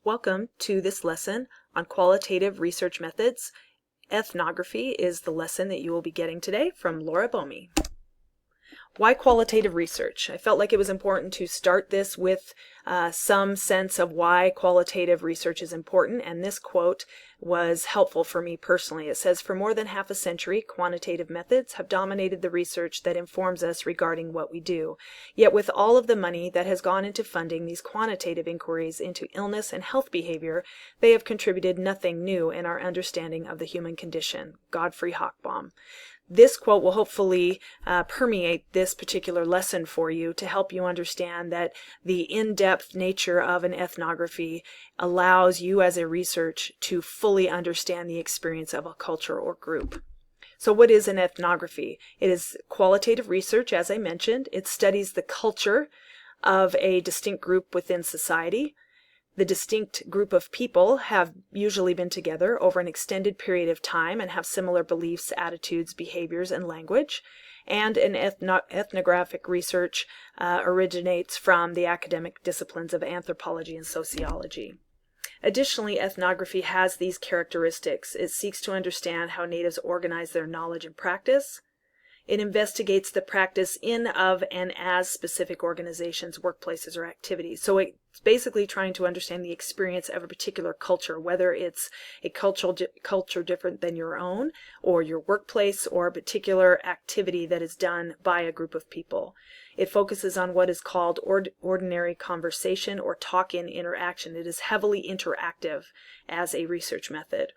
Welcome to this lesson on qualitative research methods. Ethnography is the lesson that you will be getting today from Laura Bomi. Why qualitative research? I felt like it was important to start this with some sense of why qualitative research is important, and this quote was helpful for me personally. It says, "For more than half a century, quantitative methods have dominated the research that informs us regarding what we do. Yet with all of the money that has gone into funding these quantitative inquiries into illness and health behavior, they have contributed nothing new in our understanding of the human condition." Godfrey Hochbaum. This quote will hopefully permeate this particular lesson for you to help you understand that the in-depth nature of an ethnography allows you as a researcher to fully understand the experience of a culture or group. So what is an ethnography? It is qualitative research, as I mentioned. It studies the culture of a distinct group within society. The distinct group of people have usually been together over an extended period of time and have similar beliefs, attitudes, behaviors, and language. And an ethnographic research originates from the academic disciplines of anthropology and sociology. Additionally, ethnography has these characteristics. It seeks to understand how natives organize their knowledge and practice. It investigates the practice in, of, and as specific organizations, workplaces, or activities. So it's basically trying to understand the experience of a particular culture, whether it's a culture different than your own, or your workplace, or a particular activity that is done by a group of people. It focuses on what is called ordinary conversation or talk-in interaction. It is heavily interactive as a research method.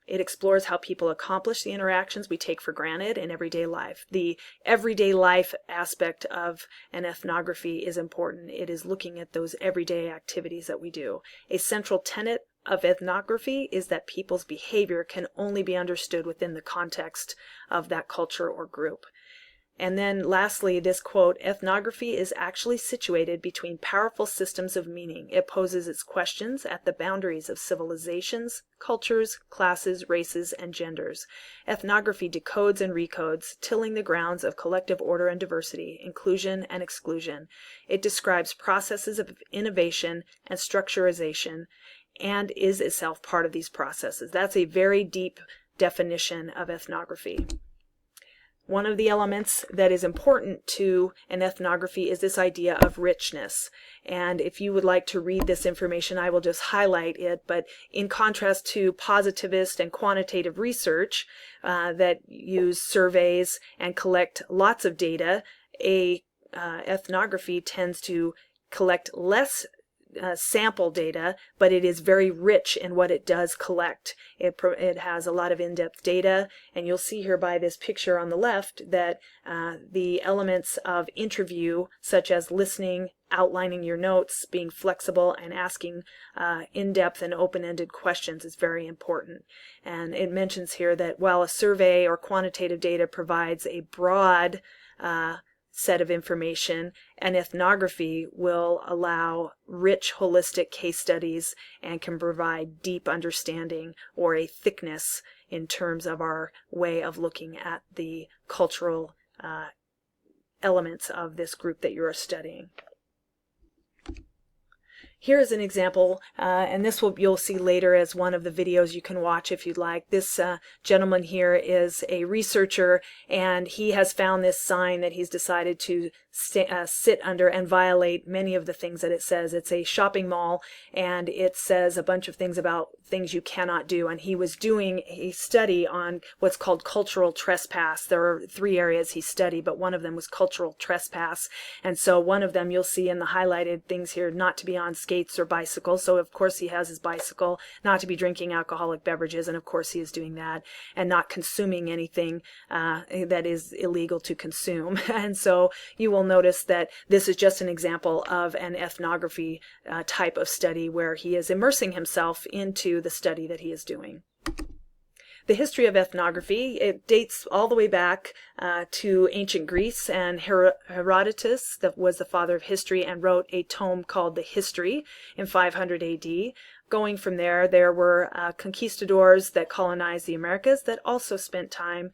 It explores how people accomplish the interactions we take for granted in everyday life. The everyday life aspect of an ethnography is important. It is looking at those everyday activities that we do. A central tenet of ethnography is that people's behavior can only be understood within the context of that culture or group. And then lastly, this quote, "Ethnography is actually situated between powerful systems of meaning. It poses its questions at the boundaries of civilizations, cultures, classes, races, and genders. Ethnography decodes and recodes, tilling the grounds of collective order and diversity, inclusion and exclusion. It describes processes of innovation and structurization, and is itself part of these processes." That's a very deep definition of ethnography. One of the elements that is important to an ethnography is this idea of richness. And if you would like to read this information, I will just highlight it. But in contrast to positivist and quantitative research that use surveys and collect lots of data, ethnography tends to collect less sample data, but it is very rich in what it does collect. It has a lot of in-depth data, and you'll see here by this picture on the left that the elements of interview, such as listening, outlining your notes, being flexible, and asking in-depth and open-ended questions is very important. And it mentions here that while a survey or quantitative data provides a broad set of information, an ethnography will allow rich holistic case studies and can provide deep understanding or a thickness in terms of our way of looking at the cultural elements of this group that you're studying. Here is an example, and this you'll see later as one of the videos you can watch if you'd like. This gentleman here is a researcher, and he has found this sign that he's decided to sit under and violate many of the things that it says. It's a shopping mall, and it says a bunch of things about things you cannot do. And he was doing a study on what's called cultural trespass. There are 3 areas he studied, but one of them was cultural trespass. And so one of them you'll see in the highlighted things here, not to be on skates or bicycles. So of course he has his bicycle, not to be drinking alcoholic beverages, and of course he is doing that, and not consuming anything that is illegal to consume. And so you will notice that this is just an example of an ethnography type of study where he is immersing himself into the study that he is doing. The history of ethnography, it dates all the way back to ancient Greece, and Herodotus, that was the father of history, and wrote a tome called the History in 500 AD. going from there, there were conquistadors that colonized the Americas that also spent time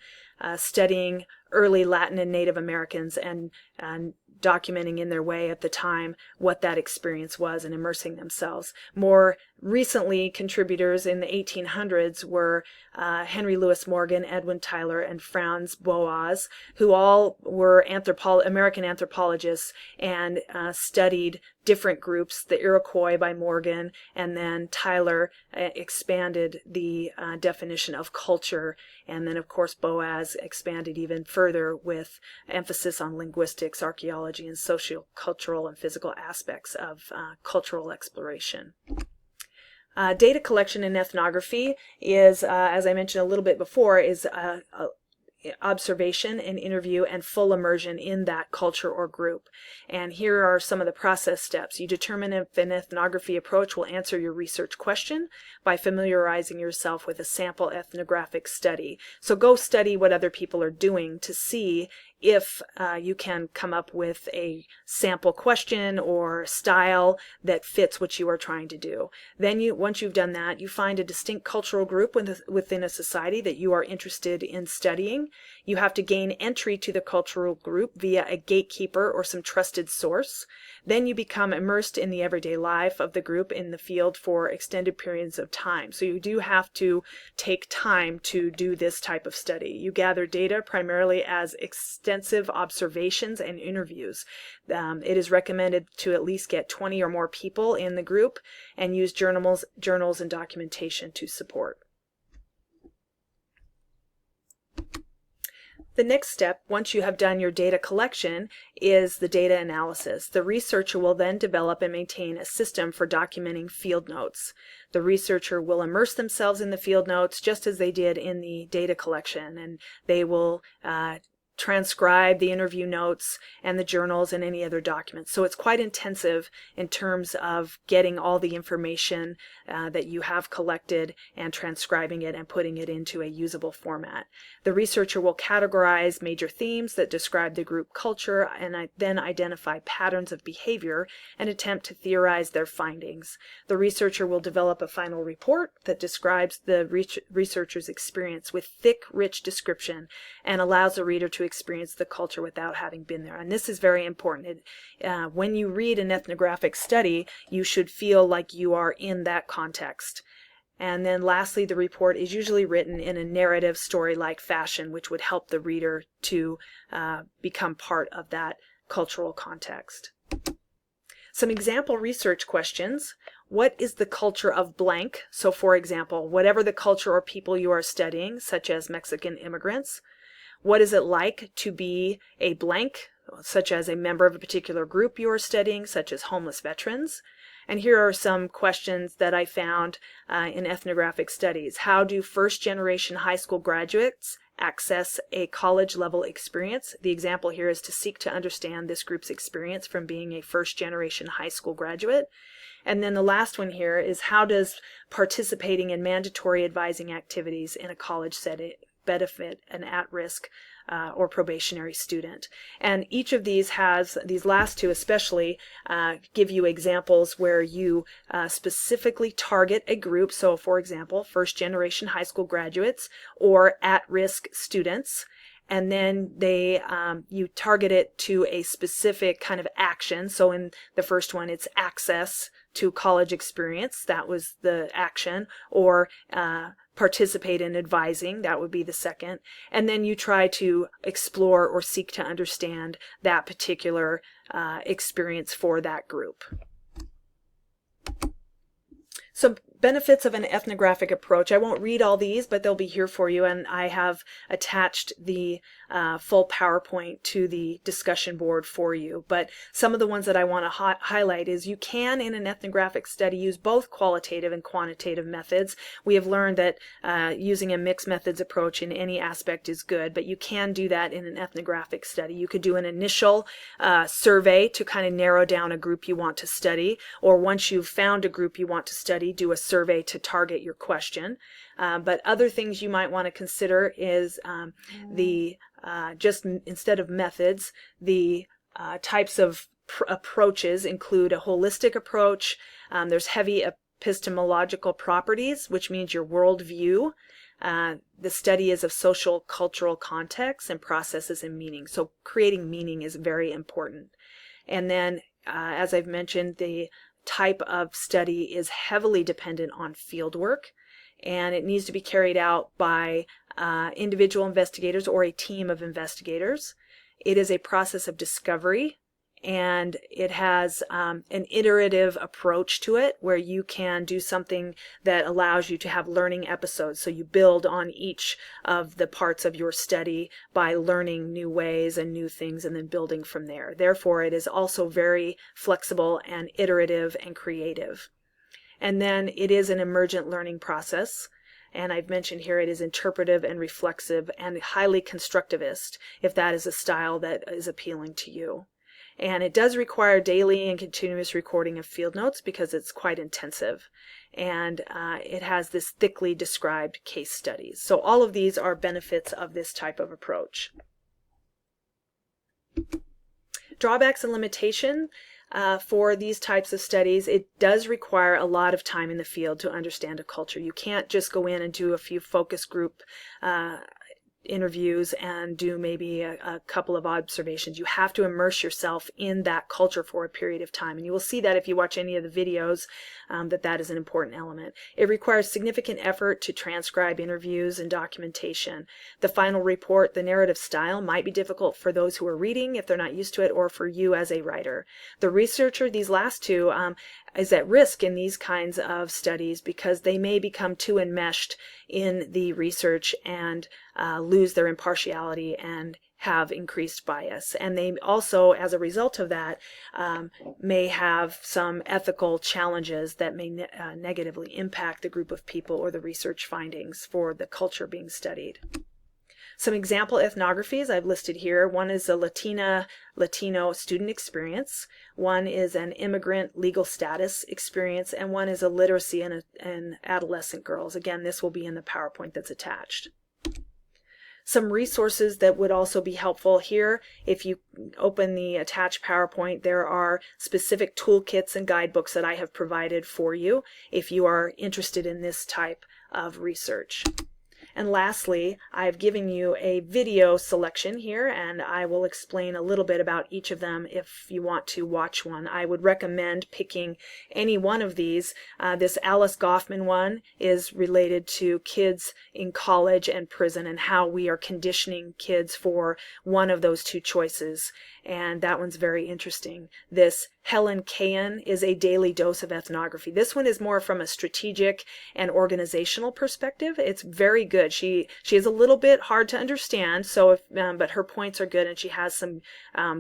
studying early Latin and Native Americans and documenting in their way at the time what that experience was and immersing themselves. More recently, contributors in the 1800s were Henry Louis Morgan, Edwin Tyler, and Franz Boas, who all were American anthropologists and studied different groups, the Iroquois by Morgan, and then Tyler expanded the definition of culture, and then of course Boas expanded even further with emphasis on linguistics, archaeology, and socio-cultural and physical aspects of cultural exploration. Data collection and ethnography is, as I mentioned a little bit before, is observation and interview and full immersion in that culture or group. And here are some of the process steps. You determine if an ethnography approach will answer your research question by familiarizing yourself with a sample ethnographic study. So go study what other people are doing to see if you can come up with a sample question or style that fits what you are trying to do. Then once you've done that, you find a distinct cultural group within a society that you are interested in studying. You have to gain entry to the cultural group via a gatekeeper or some trusted source. Then you become immersed in the everyday life of the group in the field for extended periods of time. So you do have to take time to do this type of study. You gather data primarily as extensive observations and interviews. It is recommended to at least get 20 or more people in the group and use journals and documentation to support. The next step, once you have done your data collection, is the data analysis. The researcher will then develop and maintain a system for documenting field notes. The researcher will immerse themselves in the field notes just as they did in the data collection, and they will transcribe the interview notes and the journals and any other documents. So it's quite intensive in terms of getting all the information that you have collected and transcribing it and putting it into a usable format. The researcher will categorize major themes that describe the group culture and then identify patterns of behavior and attempt to theorize their findings. The researcher will develop a final report that describes the researcher's experience with thick, rich description and allows the reader to experience the culture without having been there. And this is very important. When you read an ethnographic study, you should feel like you are in that context. And then lastly, the report is usually written in a narrative story-like fashion, which would help the reader to become part of that cultural context. Some example research questions. What is the culture of blank? So for example, whatever the culture or people you are studying, such as Mexican immigrants. What is it like to be a blank, such as a member of a particular group you are studying, such as homeless veterans? And here are some questions that I found in ethnographic studies. How do first-generation high school graduates access a college-level experience? The example here is to seek to understand this group's experience from being a first-generation high school graduate. And then the last one here is, how does participating in mandatory advising activities in a college setting benefit an at-risk or probationary student? And each of these has, these last two especially, give you examples where you specifically target a group. So for example, first-generation high school graduates or at-risk students. And then you target it to a specific kind of action. So in the first one, it's access to college experience. That was the action. Or participate in advising. That would be the second. And then you try to explore or seek to understand that particular experience for that group. So benefits of an ethnographic approach. I won't read all these, but they'll be here for you, and I have attached the full PowerPoint to the discussion board for you. But some of the ones that I want to highlight is you can, in an ethnographic study, use both qualitative and quantitative methods. We have learned that using a mixed methods approach in any aspect is good, but you can do that in an ethnographic study. You could do an initial survey to kind of narrow down a group you want to study, or once you've found a group you want to study, do a survey to target your question. But other things you might want to consider is just instead of methods, the types of approaches include a holistic approach. There's heavy epistemological properties, which means your worldview. The study is of social, cultural contexts and processes and meaning. So creating meaning is very important. And then, as I've mentioned, the type of study is heavily dependent on fieldwork, and it needs to be carried out by individual investigators or a team of investigators. It is a process of discovery, and it has an iterative approach to it where you can do something that allows you to have learning episodes. So you build on each of the parts of your study by learning new ways and new things and then building from there. Therefore, it is also very flexible and iterative and creative. And then it is an emergent learning process. And I've mentioned here it is interpretive and reflexive and highly constructivist, if that is a style that is appealing to you. And it does require daily and continuous recording of field notes because it's quite intensive. And it has this thickly described case studies. So all of these are benefits of this type of approach. Drawbacks and limitations. For these types of studies, it does require a lot of time in the field to understand a culture. You can't just go in and do a few focus group interviews and do maybe a couple of observations. You have to immerse yourself in that culture for a period of time. And you will see that if you watch any of the videos, that is an important element. It requires significant effort to transcribe interviews and documentation. The final report, the narrative style, might be difficult for those who are reading if they're not used to it, or for you as a writer. The researcher, these last two, is at risk in these kinds of studies because they may become too enmeshed in the research and lose their impartiality and have increased bias. And they also, as a result of that, may have some ethical challenges that may negatively impact the group of people or the research findings for the culture being studied. Some example ethnographies I've listed here. One is a Latino student experience. One is an immigrant legal status experience. And one is a literacy and adolescent girls. Again, this will be in the PowerPoint that's attached. Some resources that would also be helpful here. If you open the attached PowerPoint, there are specific toolkits and guidebooks that I have provided for you if you are interested in this type of research. And lastly, I've given you a video selection here, and I will explain a little bit about each of them if you want to watch one. I would recommend picking any one of these. This Alice Goffman one is related to kids in college and prison and how we are conditioning kids for one of those two choices. And that one's very interesting. This Helen Kahan is a daily dose of ethnography. This one is more from a strategic and organizational perspective. It's very good. She is a little bit hard to understand, so but her points are good, and she has some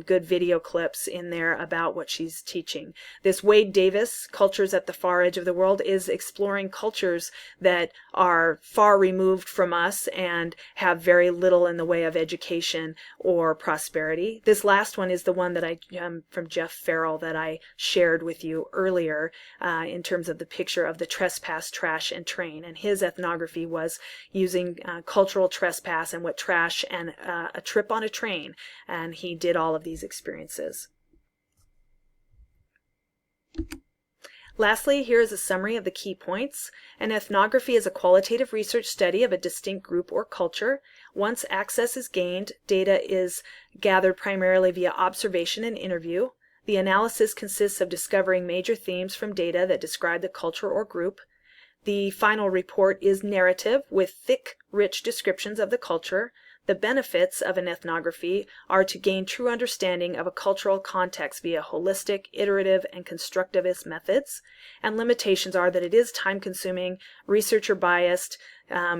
good video clips in there about what she's teaching. This Wade Davis, Cultures at the Far Edge of the World, is exploring cultures that are far removed from us and have very little in the way of education or prosperity. This last one is the one that from Jeff Farrell that I shared with you earlier in terms of the picture of the trespass, trash, and train. And his ethnography was using cultural trespass and what trash and a trip on a train. And he did all of these experiences. Lastly, here is a summary of the key points. An ethnography is a qualitative research study of a distinct group or culture. Once access is gained, data is gathered primarily via observation and interview. The analysis consists of discovering major themes from data that describe the culture or group. The final report is narrative with thick, rich descriptions of the culture. The benefits of an ethnography are to gain true understanding of a cultural context via holistic, iterative, and constructivist methods. And limitations are that it is time-consuming, researcher biased,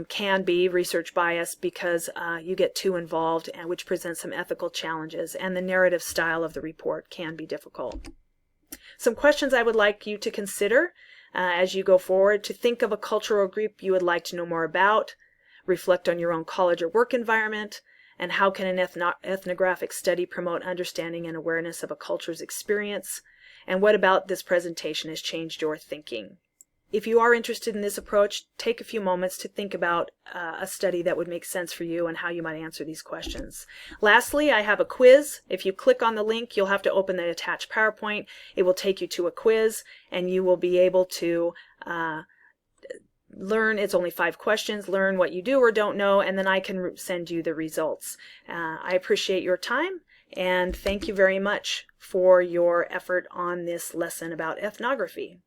can be research biased because you get too involved, and which presents some ethical challenges, and the narrative style of the report can be difficult. Some questions I would like you to consider as you go forward: to think of a cultural group you would like to know more about, reflect on your own college or work environment, and how can an ethnographic study promote understanding and awareness of a culture's experience, and what about this presentation has changed your thinking. if you are interested in this approach, take a few moments to think about a study that would make sense for you and how you might answer these questions. Lastly, I have a quiz. If you click on the link, you'll have to open the attached PowerPoint. It will take you to a quiz, and you will be able to learn. It's only 5 questions. Learn what you do or don't know, and then I can send you the results. I appreciate your time, and thank you very much for your effort on this lesson about ethnography.